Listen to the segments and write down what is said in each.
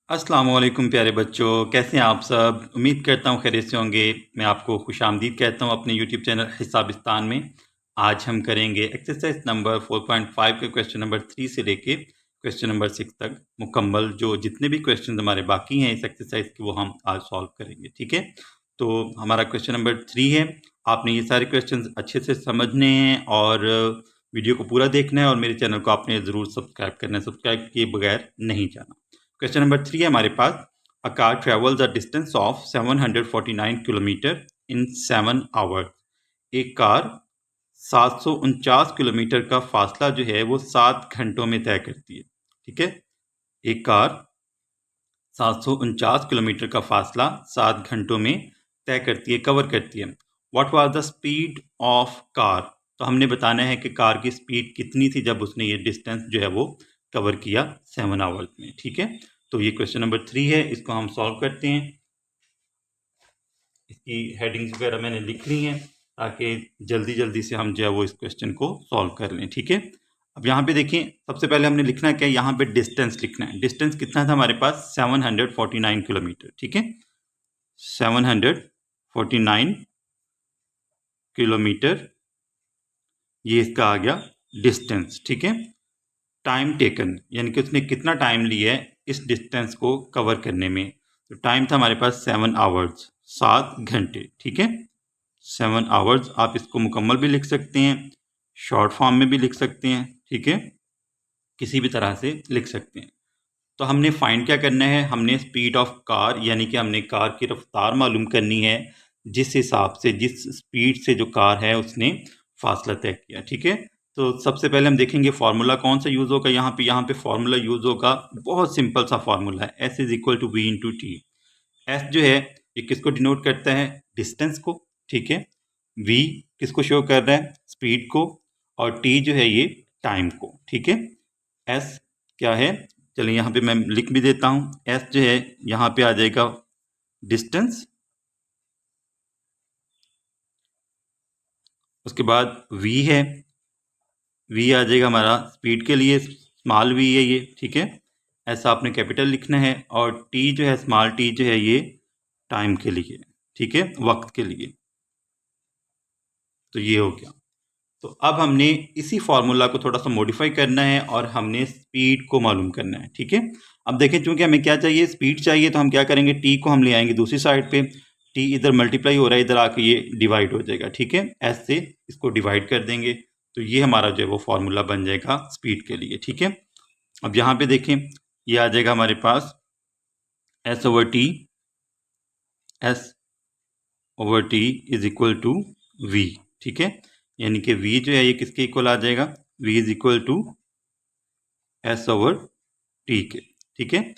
अस्सलाम वालेकुम प्यारे बच्चों, कैसे हैं आप सब? उम्मीद करता हूँ खैरियत से होंगे। मैं आपको खुशामदीद कहता हूँ अपने यूट्यूब चैनल हिसाबिस्तान में। आज हम करेंगे एक्सरसाइज नंबर 4.5 के क्वेश्चन नंबर 3 से लेके क्वेश्चन नंबर 6 तक मुकम्मल जो जितने भी क्वेश्चन हमारे बाकी हैं इस एक्सरसाइज के वो हम आज सॉल्व करेंगे, ठीक है? तो हमारा क्वेश्चन नंबर 3 है। आपने ये सारे क्वेश्चन अच्छे से समझने हैं और वीडियो को पूरा देखना है और मेरे चैनल को आपने ज़रूर सब्सक्राइब करना है। सब्सक्राइब किए बगैर नहीं जाना। क्वेश्चन नंबर 3 है हमारे पास। A car travels a distance of 749 kilometre in 7 hours. एक कार 749 किलोमीटर का फासला जो है वो 7 घंटों में तय करती है, ठीक है? एक कार 749 किलोमीटर का फासला 7 घंटों में तय करती है, कवर करती है। What was the speed of car? तो हमने बताना है कि कार की स्पीड कितनी थी जब उसने ये डिस्टेंस जो है वो कवर किया 7 आवर्स में, ठीक है? तो ये क्वेश्चन नंबर 3 है, इसको हम सॉल्व करते हैं। इसकी हेडिंग्स वगैरह मैंने लिख ली हैं ताकि जल्दी जल्दी से हम जो है वो इस क्वेश्चन को सॉल्व कर लें, ठीक है? अब यहाँ पे देखिए, सबसे पहले हमने लिखना क्या है, यहाँ पे डिस्टेंस लिखना है। डिस्टेंस कितना था हमारे पास? 749 किलोमीटर, ठीक है? 749 किलोमीटर ये इसका आ गया डिस्टेंस, ठीक है? टाइम टेकन यानी कि उसने कितना टाइम लिया है इस डिस्टेंस को कवर करने में। तो टाइम था हमारे पास 7 आवर्स, 7 घंटे, ठीक है? 7 आवर्स आप इसको मुकम्मल भी लिख सकते हैं, शॉर्ट फॉर्म में भी लिख सकते हैं, ठीक है? किसी भी तरह से लिख सकते हैं। तो हमने फाइंड क्या करना है, हमने स्पीड ऑफ कार यानी कि हमने कार की रफ्तार मालूम करनी है जिस हिसाब से जिस स्पीड से जो कार है उसने फासला तय किया, ठीक है? तो सबसे पहले हम देखेंगे फार्मूला कौन सा यूज़ होगा। यहाँ पे फार्मूला यूज़ होगा, बहुत सिंपल सा फार्मूला है, S is equal to V into T. S जो है ये किसको डिनोट करता है? डिस्टेंस को, ठीक है? वी किसको शो कर रहा है? स्पीड को। और टी जो है ये टाइम को, ठीक है? एस क्या है, चलिए यहाँ पे मैं लिख भी देता हूँ। एस जो है यहाँ पे आ जाएगा डिस्टेंस, उसके बाद वी है, वी आ जाएगा हमारा स्पीड के लिए, स्मॉल वी है ये, ठीक है? ऐसा आपने कैपिटल लिखना है। और टी जो है, स्मॉल टी जो है ये टाइम के लिए, ठीक है? वक्त के लिए। तो ये हो गया। तो अब हमने इसी फार्मूला को थोड़ा सा मॉडिफाई करना है और हमने स्पीड को मालूम करना है, ठीक है? अब देखें, चूंकि हमें क्या चाहिए, स्पीड चाहिए, तो हम क्या करेंगे, टी को हम ले आएंगे दूसरी साइड पे। टी इधर मल्टीप्लाई हो रहा है, इधर आके ये डिवाइड हो जाएगा, ठीक है? एस से इसको डिवाइड कर देंगे तो ये हमारा जो है वो फार्मूला बन जाएगा स्पीड के लिए, ठीक है? अब यहाँ पे देखें, ये आ जाएगा हमारे पास S over T, S over T is equal to V, ठीक है? यानी कि v जो है ये किसके इक्वल आ जाएगा? v is equal to S over T के, ठीक है?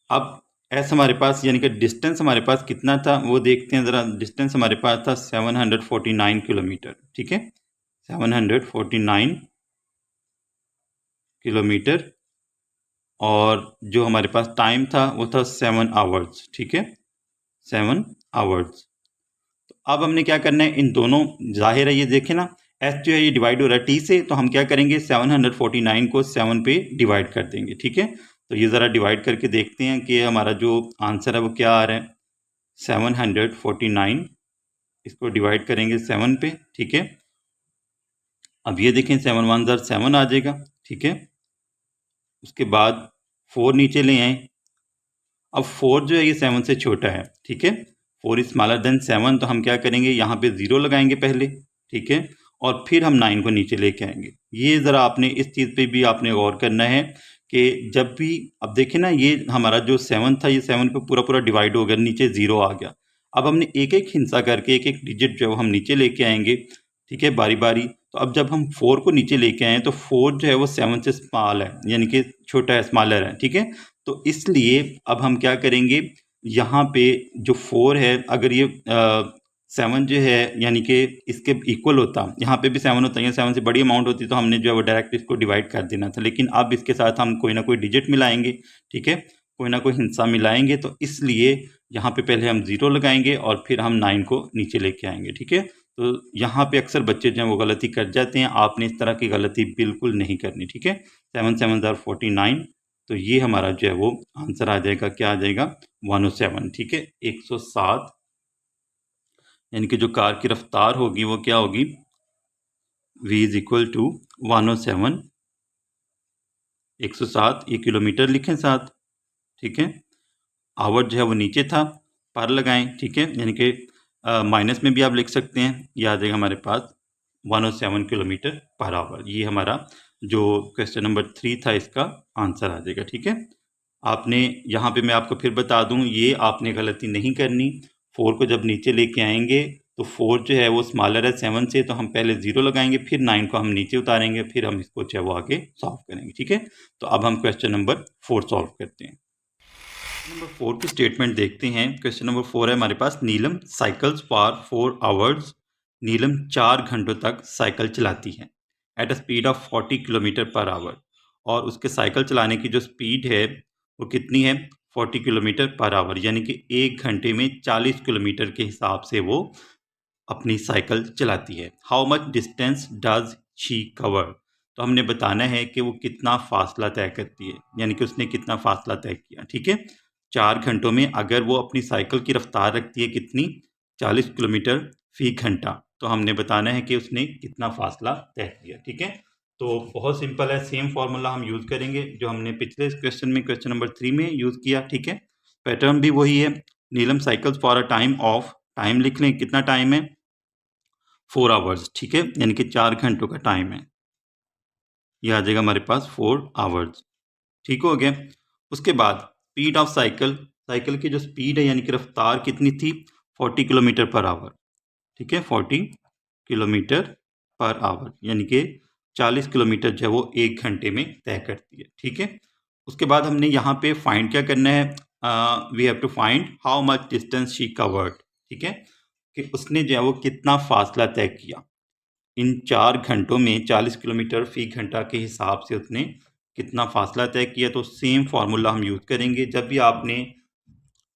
अब s हमारे पास यानी कि डिस्टेंस हमारे पास कितना था वो देखते हैं ज़रा। डिस्टेंस हमारे पास था 749 किलोमीटर, ठीक है? 749 किलोमीटर। और जो हमारे पास टाइम था वो था 7 आवर्स, ठीक है? 7 आवर्स। अब हमने क्या करना है, इन दोनों, जाहिर है ये देखें ना, एस जो है ये डिवाइड हो रहा है टी से, तो हम क्या करेंगे, 749 को 7 पे डिवाइड कर देंगे, ठीक है? तो ये ज़रा डिवाइड करके देखते हैं कि हमारा जो आंसर है वो क्या आ रहा है। 749 इसको डिवाइड करेंगे 7 पे, ठीक है? अब ये देखें, 7 1 ज़र 7 आ जाएगा, ठीक है? उसके बाद 4 नीचे ले आए। अब 4 जो है ये 7 से छोटा है, ठीक है? 4 इज स्मॉलर देन 7, तो हम क्या करेंगे, यहाँ पे 0 लगाएंगे पहले, ठीक है? और फिर हम 9 को नीचे लेके आएंगे। ये ज़रा आपने इस चीज़ पे भी आपने गौर करना है कि जब भी, अब देखें ना, ये हमारा जो 7 था ये 7 पे पूरा पूरा डिवाइड हो गया, नीचे 0 आ गया। अब हमने एक एक हिस्सा करके एक एक डिजिट जो है हम नीचे लेके आएंगे, ठीक है, बारी बारी। तो अब जब हम 4 को नीचे लेके आए तो 4 जो है वो 7 से स्मॉल है, यानी कि छोटा है, स्मॉलर है, ठीक है? तो इसलिए अब हम क्या करेंगे, यहाँ पे जो 4 है, अगर ये 7 जो है यानी कि इसके इक्वल होता, यहाँ पे भी 7 होता है, 7 से बड़ी अमाउंट होती तो हमने जो है वो डायरेक्ट इसको डिवाइड कर देना था। लेकिन अब इसके साथ हम कोई ना कोई डिजिट मिलाएंगे, ठीक है? कोई ना कोई हिस्सा मिलाएंगे, तो इसलिए यहाँ पे पहले हम 0 लगाएंगे और फिर हम 9 को नीचे लेके आएंगे, ठीक है? तो यहाँ पे अक्सर बच्चे जो हैं वो गलती कर जाते हैं, आपने इस तरह की गलती बिल्कुल नहीं करनी, ठीक है? 7 7 ज़ार 49, तो ये हमारा जो है वो आंसर आ जाएगा, क्या आ जाएगा, 107। ठीक है, 107 यानी कि जो कार की रफ्तार होगी वो क्या होगी, v इज इक्वल टू 107, 107 ये किलोमीटर लिखें साथ। ठीक है, आवर जो है वो नीचे था, पर लगाएं। ठीक है, यानी कि माइनस में भी आप लिख सकते हैं, ये आ जाएगा हमारे पास 107 किलोमीटर पर आवर। ये हमारा जो क्वेश्चन नंबर 3 था इसका आंसर आ जाएगा। ठीक है, आपने यहाँ पे मैं आपको फिर बता दूं, ये आपने गलती नहीं करनी। 4 को जब नीचे लेके आएंगे तो 4 जो है वो स्मॉलर है 7 से, तो हम पहले 0 लगाएंगे, फिर 9 को हम नीचे उतारेंगे, फिर हम इसको जो है वो आगे सॉल्व करेंगे। ठीक है, तो अब हम क्वेश्चन नंबर 4 सॉल्व करते हैं। नंबर 4 की स्टेटमेंट देखते हैं। क्वेश्चन नंबर 4 है हमारे पास, नीलम साइकिल्स फॉर 4 आवर्स। नीलम 4 घंटों तक साइकिल चलाती है at a speed of 40 kilometre per our. और उसके साइकिल चलाने की जो स्पीड है वो कितनी है, 40 किलोमीटर पर आवर, यानी कि 1 घंटे में 40 किलोमीटर के हिसाब से वो अपनी साइकिल चलाती है। How much distance does she cover. तो हमने बताना है कि वो कितना फासला तय करती है, यानी कि उसने कितना फासला तय किया। ठीक है, 4 घंटों में अगर वो अपनी साइकिल की रफ्तार रखती है कितनी, 40 किलोमीटर फी घंटा, तो हमने बताना है कि उसने कितना फासला तय किया। ठीक है, तो बहुत सिंपल है, सेम फार्मूला हम यूज़ करेंगे जो हमने पिछले क्वेश्चन में, क्वेश्चन नंबर 3 में यूज़ किया। ठीक है, पैटर्न भी वही है, Neelam cycles for a time of, time लिख लें, कितना टाइम है, 4 आवर्स। ठीक है, यानी कि 4 घंटों का टाइम है, ये आ जाएगा हमारे पास 4 आवर्स। ठीक हो गया। उसके बाद स्पीड ऑफ साइकिल, साइकिल की जो स्पीड है यानी कि रफ्तार कितनी थी, 40 किलोमीटर पर आवर। ठीक है, 40 किलोमीटर पर आवर, यानी कि 40 किलोमीटर जो है वो 1 घंटे में तय करती है। ठीक है, उसके बाद हमने यहाँ पे फाइंड क्या करना है, we have to find how much distance she covered. ठीक है, कि उसने जो है वो कितना फासला तय किया इन 4 घंटों में, 40 किलोमीटर फी घंटा के हिसाब से उसने कितना फासला तय किया। तो सेम फार्मूला हम यूज़ करेंगे जब भी आपने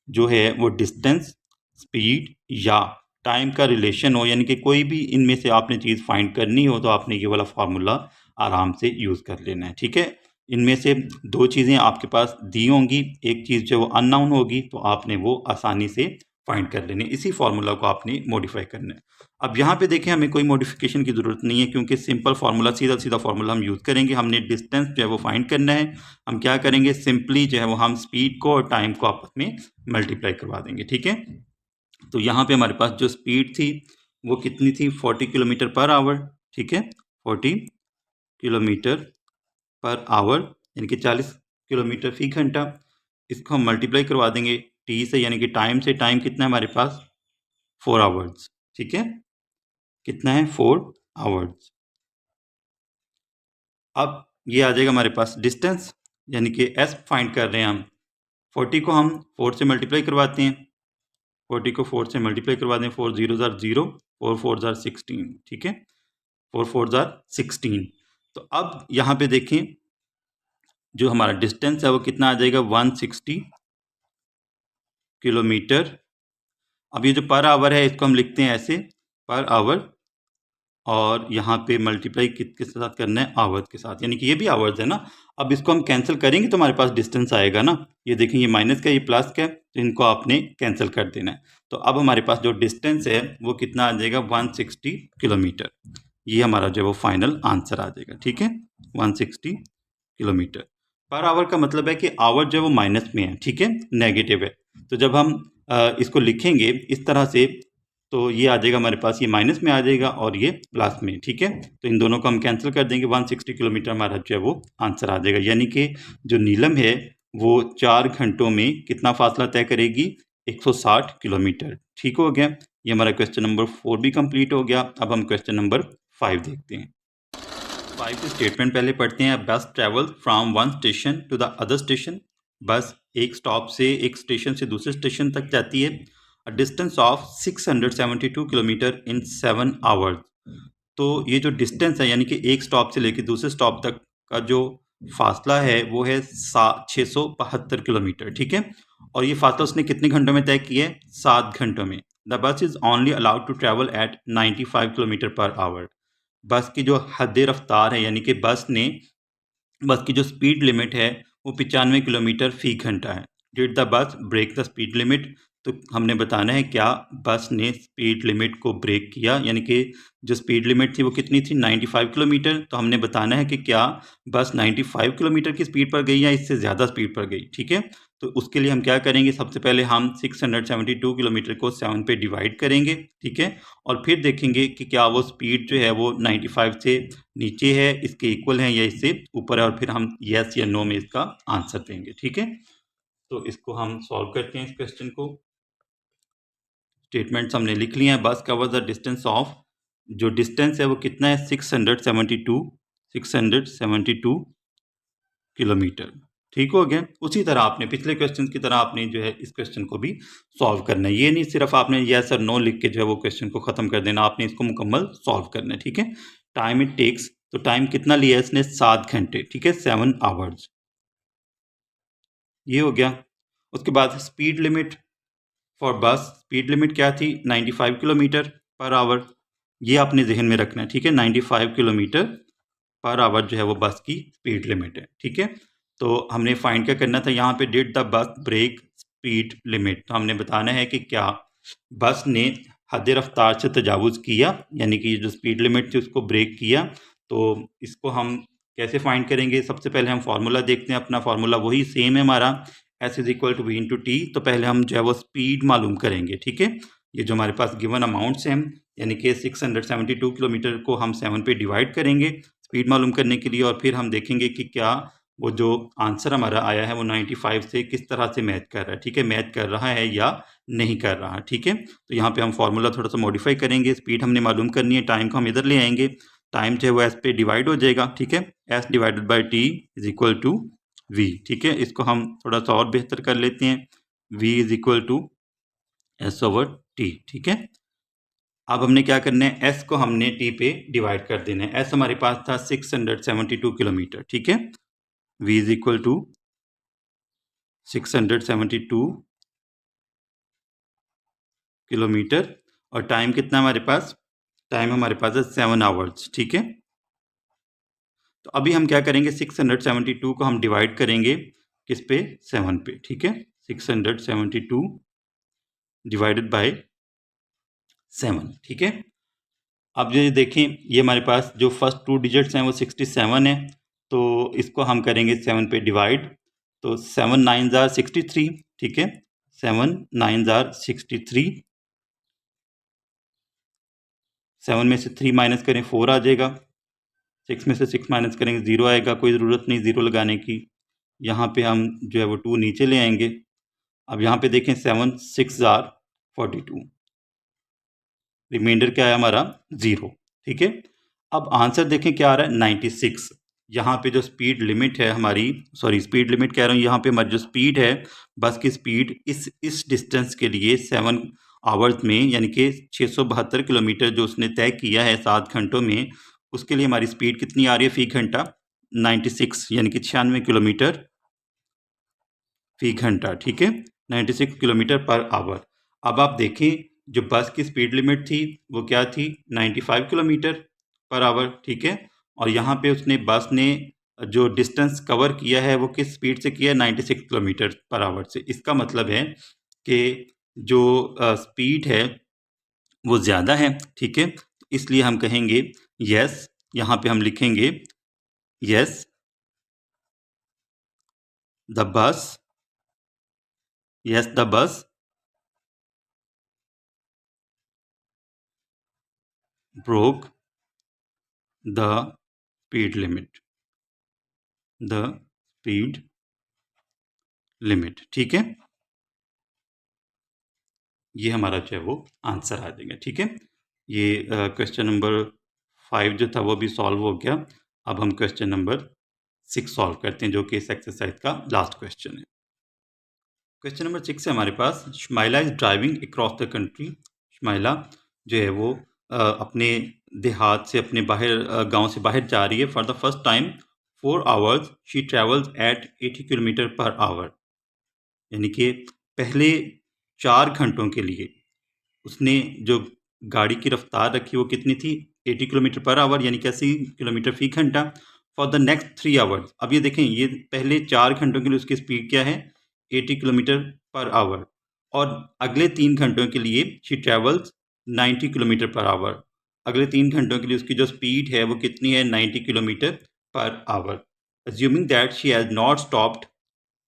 जो है वो डिस्टेंस, स्पीड या टाइम का रिलेशन हो, यानी कि कोई भी इनमें से आपने चीज़ फाइंड करनी हो, तो आपने ये वाला फार्मूला आराम से यूज़ कर लेना है। ठीक है, इनमें से 2 चीज़ें आपके पास दी होंगी, एक चीज़ जो वो अननोन होगी, तो आपने वो आसानी से फाइंड कर लेनी है। इसी फार्मूला को आपने मॉडिफाई करना है। अब यहाँ पे देखें, हमें कोई मॉडिफिकेशन की ज़रूरत नहीं है, क्योंकि सिंपल फार्मूला, सीधा सीधा फार्मूला हम यूज़ करेंगे। हमने डिस्टेंस जो है वो फाइंड करना है, हम क्या करेंगे, सिंपली जो है वो हम स्पीड को और टाइम को आपस में मल्टीप्लाई करवा देंगे। ठीक है, तो यहाँ पे हमारे पास जो स्पीड थी वो कितनी थी, 40 किलोमीटर पर आवर। ठीक है, 40 किलोमीटर पर आवर, यानी कि 40 किलोमीटर फी घंटा। इसको हम मल्टीप्लाई करवा देंगे टी से, यानी कि टाइम से। टाइम कितना है हमारे पास, 4 आवर्स। ठीक है, कितना है, 4 आवर्स। अब ये आ जाएगा हमारे पास डिस्टेंस, यानी कि एस फाइंड कर रहे हैं हम। 40 को हम 4 से मल्टीप्लाई करवाते हैं, 40 को 4 से मल्टीप्लाई करवा दें, 4 0 ज़ार 0, 4 4 ज़ार 16। ठीक है, 4 4 ज़ार 16। तो अब यहाँ पे देखें, जो हमारा डिस्टेंस है वो कितना आ जाएगा, 160 किलोमीटर। अब ये जो पर आवर है इसको हम लिखते हैं ऐसे, पर आवर, और यहाँ पे मल्टीप्लाई किसके साथ करना है, आवर्स के साथ, यानी कि ये भी आवर्स है ना। अब इसको हम कैंसिल करेंगे तो हमारे पास डिस्टेंस आएगा ना। ये देखें, ये माइनस का, ये प्लस का, तो इनको आपने कैंसिल कर देना है। तो अब हमारे पास जो डिस्टेंस है वो कितना आ जाएगा, 160 किलोमीटर। ये हमारा जो है वो फाइनल आंसर आ जाएगा। ठीक है, 160 किलोमीटर पर आवर का मतलब है कि आवर जो है वो माइनस में है। ठीक है, नेगेटिव है। तो जब हम इसको लिखेंगे इस तरह से, तो ये आ जाएगा हमारे पास, ये माइनस में आ जाएगा और ये प्लस में। ठीक है, तो इन दोनों को हम कैंसिल कर देंगे, 160 किलोमीटर हमारा जो है वो आंसर आ जाएगा। यानी कि जो नीलम है वो 4 घंटों में कितना फासला तय करेगी, 160 किलोमीटर। ठीक हो गया, ये हमारा क्वेश्चन नंबर 4 भी कंप्लीट हो गया। अब हम क्वेश्चन नंबर 5 देखते हैं। 5 की स्टेटमेंट पहले पढ़ते हैं। Bus travel from one station to the other station. बस एक स्टॉप से, एक स्टेशन से दूसरे स्टेशन तक जाती है। अ distance of 672 kilometre in 7 hours. तो ये जो डिस्टेंस है, यानी कि एक स्टॉप से लेकर दूसरे स्टॉप तक का जो फासला है वो है 672 किलोमीटर। ठीक है, और ये फासला उसने कितने घंटों में तय किया है, 7 घंटों में। The bus is only allowed to travel at 95 kilometre per hour. Bus की जो हद रफ्तार है, यानी कि बस की जो स्पीड लिमिट है वो 95 किलोमीटर फी घंटा है। Did the bus break the speed limit, तो हमने बताना है क्या बस ने स्पीड लिमिट को ब्रेक किया, यानी कि जो स्पीड लिमिट थी वो कितनी थी 95 किलोमीटर, तो हमने बताना है कि क्या बस 95 किलोमीटर की स्पीड पर गई या इससे ज़्यादा स्पीड पर गई। ठीक है, तो उसके लिए हम क्या करेंगे, सबसे पहले हम 672 किलोमीटर को 7 पे डिवाइड करेंगे। ठीक है, और फिर देखेंगे कि क्या वो स्पीड जो है वो 95 से नीचे है, इसके इक्वल है या इससे ऊपर है, और फिर हम यस या नो में इसका आंसर देंगे। ठीक है, तो इसको हम सॉल्व करते हैं इस क्वेश्चन को। स्टेटमेंट्स हमने लिख लिए हैं। बस कवर द डिस्टेंस ऑफ, जो डिस्टेंस है वो कितना है 672 किलोमीटर। ठीक हो गया। उसी तरह आपने पिछले क्वेश्चन की तरह आपने जो है इस क्वेश्चन को भी सॉल्व करना है। ये नहीं सिर्फ आपने यस और नो लिख के जो है वो क्वेश्चन को खत्म कर देना, आपने इसको मुकम्मल सॉल्व करना है। ठीक है, टाइम इट टेक्स, तो टाइम कितना लिया है इसने 7 घंटे। ठीक है, 7 आवर्स, ये हो गया। उसके बाद स्पीड लिमिट फॉर बस, स्पीड लिमिट क्या थी 95 किलोमीटर पर आवर, ये आपने जहन में रखना है। ठीक है, 95 किलोमीटर पर आवर जो है वो बस की स्पीड लिमिट है। ठीक है, तो हमने फाइंड क्या करना था, यहाँ पे did the bus break speed limit, तो हमने बताना है कि क्या बस ने हद रफ्तार से तजावुज़ किया, यानी कि जो स्पीड लिमिट थी उसको ब्रेक किया। तो इसको हम कैसे फाइंड करेंगे, सबसे पहले हम फार्मूला देखते हैं। अपना फार्मूला वही सेम है हमारा, S is equal to V into T. तो पहले हम जो है वो स्पीड मालूम करेंगे। ठीक है, ये जो हमारे पास गिवन अमाउंट्स हैं, यानी कि 672 किलोमीटर को हम 7 पे डिवाइड करेंगे स्पीड मालूम करने के लिए, और फिर हम देखेंगे कि क्या वो जो आंसर हमारा आया है वो 95 से किस तरह से मैच कर रहा है। ठीक है, मैच कर रहा है या नहीं कर रहा। ठीक है, तो यहाँ पे हम फार्मूला थोड़ा सा मॉडिफाई करेंगे। स्पीड हमने मालूम करनी है, टाइम को हम इधर ले आएंगे, टाइम जो है वो एस पे डिवाइड हो जाएगा। ठीक है, S divided by T is equal to V. ठीक है, इसको हम थोड़ा सा और बेहतर कर लेते हैं, v is equal to S over T. ठीक है, अब हमने क्या करना है, s को हमने t पे डिवाइड कर देना है। s हमारे पास था 672 किलोमीटर। ठीक है, v is equal to 672 kilometre, और टाइम कितना हमारे पास, टाइम हमारे पास है 7 आवर्स। ठीक है, तो अभी हम क्या करेंगे, 672 को हम डिवाइड करेंगे किस पे, 7 पे। ठीक है, 672 डिवाइडेड बाय 7। ठीक है, अब ये देखें, ये हमारे पास जो फर्स्ट 2 डिजिट्स हैं वो 67 है, तो इसको हम करेंगे 7 पे डिवाइड, तो 7 9 जार 63। ठीक है, 7 9 जार 63, 7 में से 3 माइनस करें 4 आ जाएगा, 6 में से 6 माइनस करेंगे 0 आएगा, कोई ज़रूरत नहीं 0 लगाने की। यहाँ पे हम जो है वो 2 नीचे ले आएंगे। अब यहाँ पे देखें 7 6 जार 42, रिमाइंडर क्या है हमारा 0। ठीक है, अब आंसर देखें क्या आ रहा है 96। यहाँ पे जो स्पीड लिमिट है हमारी, सॉरी स्पीड लिमिट कह रहा हूँ, यहाँ पे हमारी जो स्पीड है बस की स्पीड इस डिस्टेंस के लिए 7 आवर्स में, यानी कि 672 किलोमीटर जो उसने तय किया है 7 घंटों में, उसके लिए हमारी स्पीड कितनी आ रही है फी घंटा 96, यानी कि 96 किलोमीटर फी घंटा। ठीक है, 96 किलोमीटर पर आवर। अब आप देखें जो बस की स्पीड लिमिट थी वो क्या थी 95 किलोमीटर पर आवर। ठीक है, और यहाँ पे उसने बस ने जो डिस्टेंस कवर किया है वो किस स्पीड से किया है 96 किलोमीटर पर आवर से। इसका मतलब है कि जो स्पीड है वो ज़्यादा है। ठीक है, इसलिए हम कहेंगे यस, यहाँ पे हम लिखेंगे yes the bus, yes the bus broke the speed limit, the speed limit। ठीक है, ये हमारा जो है वो आंसर आ जाएगा। ठीक है, ये क्वेश्चन नंबर 5 जो था वो भी सॉल्व हो गया। अब हम क्वेश्चन नंबर 6 सॉल्व करते हैं, जो कि इस एक्सरसाइज का लास्ट क्वेश्चन है। क्वेश्चन नंबर 6 है हमारे पास, Shamaila is driving across the country. Shamaila जो है वो अपने देहात से, अपने बाहर गांव से बाहर जा रही है। For the first time 4 hours she travels eight 80 kilometre per our, यानी कि पहले 4 घंटों के लिए उसने जो गाड़ी की रफ्तार रखी वो कितनी थी 80 किलोमीटर पर आवर, यानी कि 80 किलोमीटर फी घंटा। For the next 3 hours. अब ये देखें, ये पहले 4 घंटों के लिए उसकी स्पीड क्या है, 80 किलोमीटर पर आवर, और अगले 3 घंटों के लिए she travels 90 kilometre per our. अगले 3 घंटों के लिए उसकी जो स्पीड है वो कितनी है, 90 kilometre per our. Assuming that she has not stopped,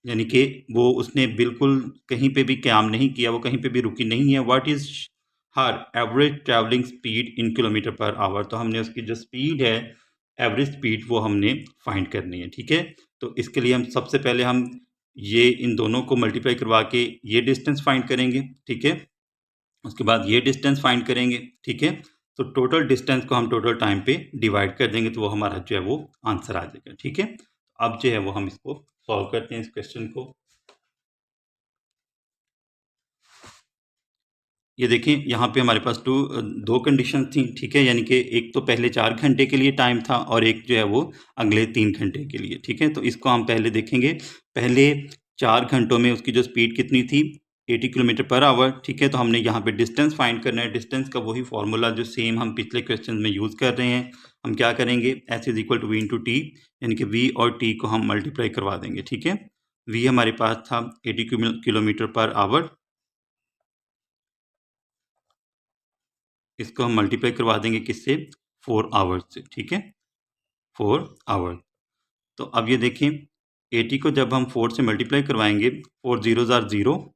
यानी कि वो उसने बिल्कुल कहीं पे भी क़याम नहीं किया, वो कहीं पे भी रुकी नहीं है। What is her average travelling speed in kilometre per our. तो हमने उसकी जो स्पीड है, एवरेज स्पीड, वो हमने फाइंड करनी है, ठीक है। तो इसके लिए हम सबसे पहले हम ये इन दोनों को मल्टीप्लाई करवा के ये डिस्टेंस फाइंड करेंगे, ठीक है। उसके बाद ये डिस्टेंस फाइंड करेंगे, ठीक है। तो टोटल डिस्टेंस को हम टोटल टाइम पे डिवाइड कर देंगे, तो वो हमारा जो है वो आंसर आ जाएगा, ठीक है। अब जो है वो हम इसको सॉल्व करते हैं, इस क्वेश्चन को। ये देखिए, यहाँ पे हमारे पास दो कंडीशन थी, ठीक है। यानी कि एक तो पहले 4 घंटे के लिए टाइम था और एक जो है वो अगले 3 घंटे के लिए, ठीक है। तो इसको हम पहले देखेंगे। पहले 4 घंटों में उसकी जो स्पीड कितनी थी, 80 किलोमीटर पर आवर, ठीक है। तो हमने यहाँ पे डिस्टेंस फाइंड करना है। डिस्टेंस का वही फार्मूला जो सेम हम पिछले क्वेश्चन में यूज़ कर रहे हैं। हम क्या करेंगे, S is equal to V into T, यानी कि वी और टी को हम मल्टीप्लाई करवा देंगे, ठीक है। वी हमारे पास था 80 किलोमीटर पर आवर, इसको हम मल्टीप्लाई करवा देंगे किससे, 4 आवर्स से, ठीक है, 4 आवर्स। तो अब ये देखें, 80 को जब हम 4 से मल्टीप्लाई करवाएंगे, 4 जीरोज़ आर 0,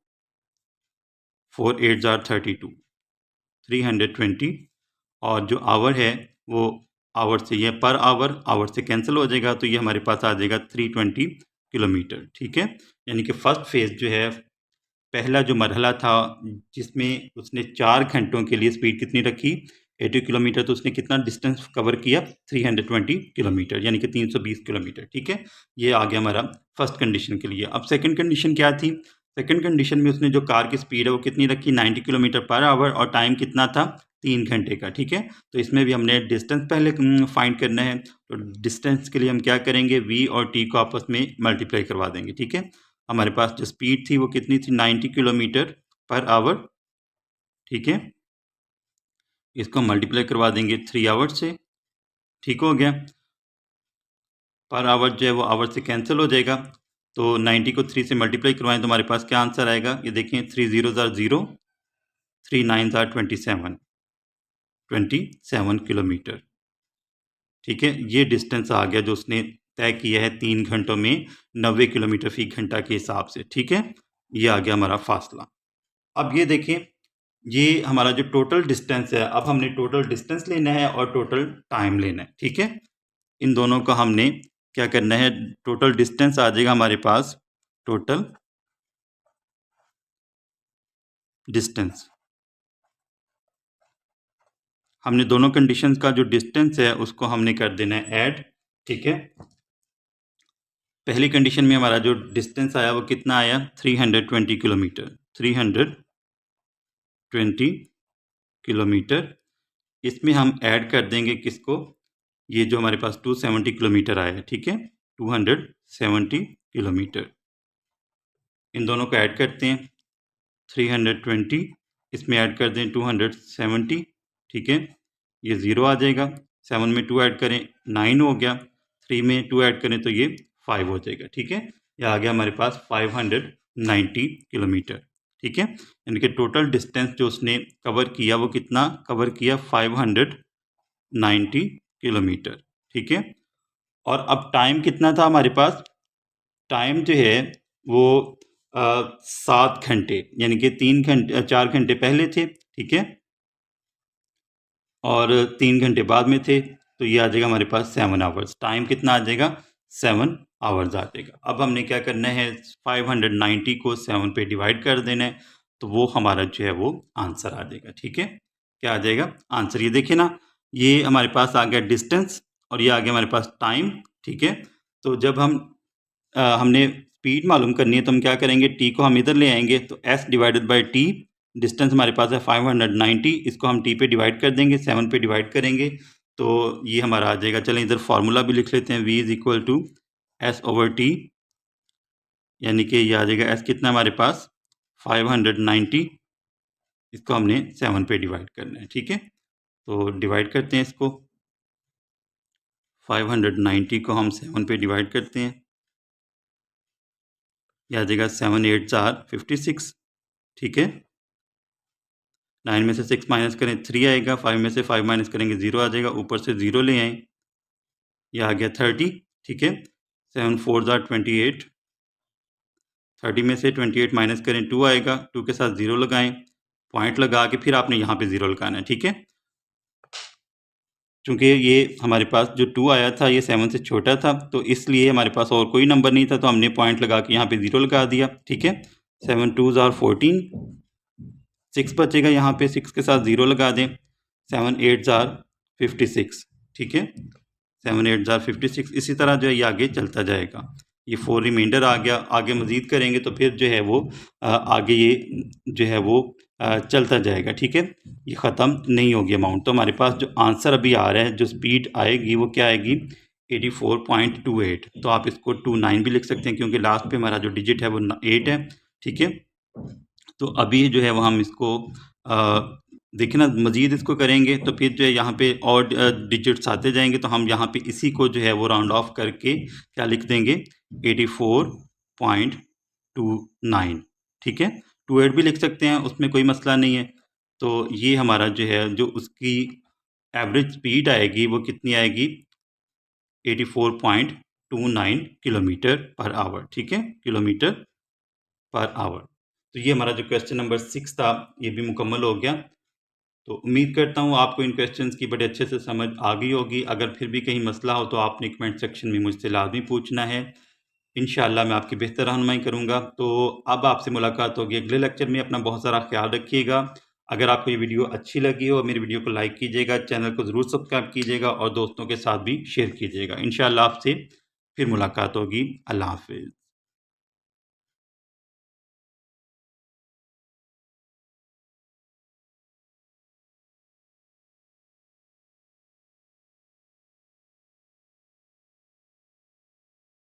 4 एट्स आर 32, 320, और जो आवर है वो आवर से, ये पर आवर से कैंसिल हो जाएगा, तो ये हमारे पास आ जाएगा 320 किलोमीटर, ठीक है। यानी कि फर्स्ट फेज जो है, पहला जो मरहला था, जिसमें उसने 4 घंटों के लिए स्पीड कितनी रखी, 80 किलोमीटर, तो उसने कितना डिस्टेंस कवर किया, 320 किलोमीटर, यानी कि 320 किलोमीटर, ठीक है। ये आ गया हमारा फर्स्ट कंडीशन के लिए। अब सेकंड कंडीशन क्या थी, सेकंड कंडीशन में उसने जो कार की स्पीड है वो कितनी रखी, 90 किलोमीटर पर आवर, और टाइम कितना था, 3 घंटे का, ठीक है। तो इसमें भी हमने डिस्टेंस पहले फाइंड करना है। तो डिस्टेंस के लिए हम क्या करेंगे, वी और टी को आपस में मल्टीप्लाई करवा देंगे, ठीक है। हमारे पास जो स्पीड थी वो कितनी थी, 90 किलोमीटर पर आवर, ठीक है। इसको मल्टीप्लाई करवा देंगे 3 आवर से, ठीक हो गया। पर आवर जो है वो आवर से कैंसिल हो जाएगा, तो 90 को 3 से मल्टीप्लाई करवाएं तो हमारे पास क्या आंसर आएगा, ये देखें, 3 zeros are 0, 3 nines are 27 kilometre, ठीक है। ये डिस्टेंस आ गया जो उसने तय किया है 3 घंटों में 90 किलोमीटर फी घंटा के हिसाब से, ठीक है। ये आ गया हमारा फासला। अब ये देखें, ये हमारा जो टोटल डिस्टेंस है, अब हमने टोटल डिस्टेंस लेना है और टोटल टाइम लेना है, ठीक है। इन दोनों का हमने क्या करना है, टोटल डिस्टेंस आ जाएगा हमारे पास, टोटल डिस्टेंस, हमने दोनों कंडीशंस का जो डिस्टेंस है उसको हमने कर देना है ऐड, ठीक है। पहली कंडीशन में हमारा जो डिस्टेंस आया वो कितना आया, 320 किलोमीटर, 320 किलोमीटर। इसमें हम ऐड कर देंगे किसको, ये जो हमारे पास 270 किलोमीटर आया है, ठीक है, 270 किलोमीटर। इन दोनों को ऐड करते हैं, 320, इसमें ऐड कर दें 270, ठीक है। ये 0 आ जाएगा, 7 में 2 ऐड करें 9 हो गया, 3 में 2 ऐड करें तो ये 5 हो जाएगा, ठीक है। ये आ गया हमारे पास 590 किलोमीटर, ठीक है। यानी कि टोटल डिस्टेंस जो उसने कवर किया वो कितना कवर किया, 590 किलोमीटर, ठीक है। और अब टाइम कितना था हमारे पास, टाइम जो है वो 7 घंटे, यानी कि 3 घंटे 4 घंटे पहले थे, ठीक है, और 3 घंटे बाद में थे, तो ये आ जाएगा हमारे पास 7 आवर्स। टाइम कितना आ जाएगा, 7 आवर्स आ जाएगा। अब हमने क्या करना है, 590 को 7 पे डिवाइड कर देना है, तो वो हमारा जो है वो आंसर आ जाएगा, ठीक है। क्या आ जाएगा आंसर, ये देखिए ना, ये हमारे पास आ गया डिस्टेंस और ये आ गया हमारे पास टाइम, ठीक है। तो जब हमने स्पीड मालूम करनी है तो हम क्या करेंगे, टी को हम इधर ले आएंगे, तो S divided by T, distance हमारे पास है 590, इसको हम टी पे डिवाइड कर देंगे, 7 पे डिवाइड करेंगे, तो ये हमारा आ जाएगा। चलें इधर फार्मूला भी लिख लेते हैं, v is equal to S over T, यानी कि ये आ जाएगा एस कितना हमारे पास 590, इसको हमने 7 पे डिवाइड करना है, ठीक है। तो डिवाइड करते हैं इसको, 590 को हम 7 पे डिवाइड करते हैं, यह आ जाएगा 7 8 जार 56, ठीक है। 9 में से 6 माइनस करें 3 आएगा, 5 में से 5 माइनस करेंगे 0 आ जाएगा, ऊपर से 0 ले आए, यह आ गया 30, ठीक है। 7 4 जार 28, 30 में से 28 माइनस करें 2 आएगा, 2 के साथ 0 लगाएं, पॉइंट लगा के फिर आपने यहाँ पे 0 लगाना है, ठीक है। चूँकि ये हमारे पास जो 2 आया था ये 7 से छोटा था, तो इसलिए हमारे पास और कोई नंबर नहीं था, तो हमने पॉइंट लगा के यहाँ पे 0 लगा दिया, ठीक है। 7 2 जार 14, 6 बचेगा, यहाँ पे 6 के साथ 0 लगा दें, 7 8 जार 56, ठीक है। 7 8 जार 56, इसी तरह जो है ये आगे चलता जाएगा। ये 4 रिमाइंडर आ गया, आगे मज़ीद करेंगे तो फिर जो है वो आगे ये जो है वो चलता जाएगा, ठीक है। ये ख़त्म नहीं होगी अमाउंट। तो हमारे पास जो आंसर अभी आ रहा है, जो स्पीड आएगी वो क्या आएगी, 84.28। तो आप इसको 29 भी लिख सकते हैं, क्योंकि लास्ट पे हमारा जो डिजिट है वो 8 है, ठीक है। तो अभी जो है वो हम इसको देखिए ना, मज़ीद इसको करेंगे तो फिर जो है यहाँ पे और डिजिट्स आते जाएंगे, तो हम यहाँ पे इसी को जो है वो राउंड ऑफ करके क्या लिख देंगे, 84.29, ठीक है। 28 भी लिख सकते हैं, उसमें कोई मसला नहीं है। तो ये हमारा जो है जो उसकी एवरेज स्पीड आएगी वो कितनी आएगी, 84.29 किलोमीटर पर आवर, ठीक है, किलोमीटर पर आवर। तो ये हमारा जो क्वेश्चन नंबर 6 था ये भी मुकम्मल हो गया। तो उम्मीद करता हूँ आपको इन क्वेश्चंस की बड़े अच्छे से समझ आ गई होगी। अगर फिर भी कहीं मसला हो तो आपने कमेंट सेक्शन में मुझसे लाजमी पूछना है। इंशाअल्लाह मैं आपकी बेहतर रहनुमाई करूँगा। तो अब आपसे मुलाकात होगी अगले लेक्चर में। अपना बहुत सारा ख्याल रखिएगा। अगर आपको ये वीडियो अच्छी लगी हो, मेरी वीडियो को लाइक कीजिएगा, चैनल को ज़रूर सब्सक्राइब कीजिएगा और दोस्तों के साथ भी शेयर कीजिएगा। इंशाअल्लाह आपसे फिर मुलाकात होगी। अल्लाह हाफ़िज़।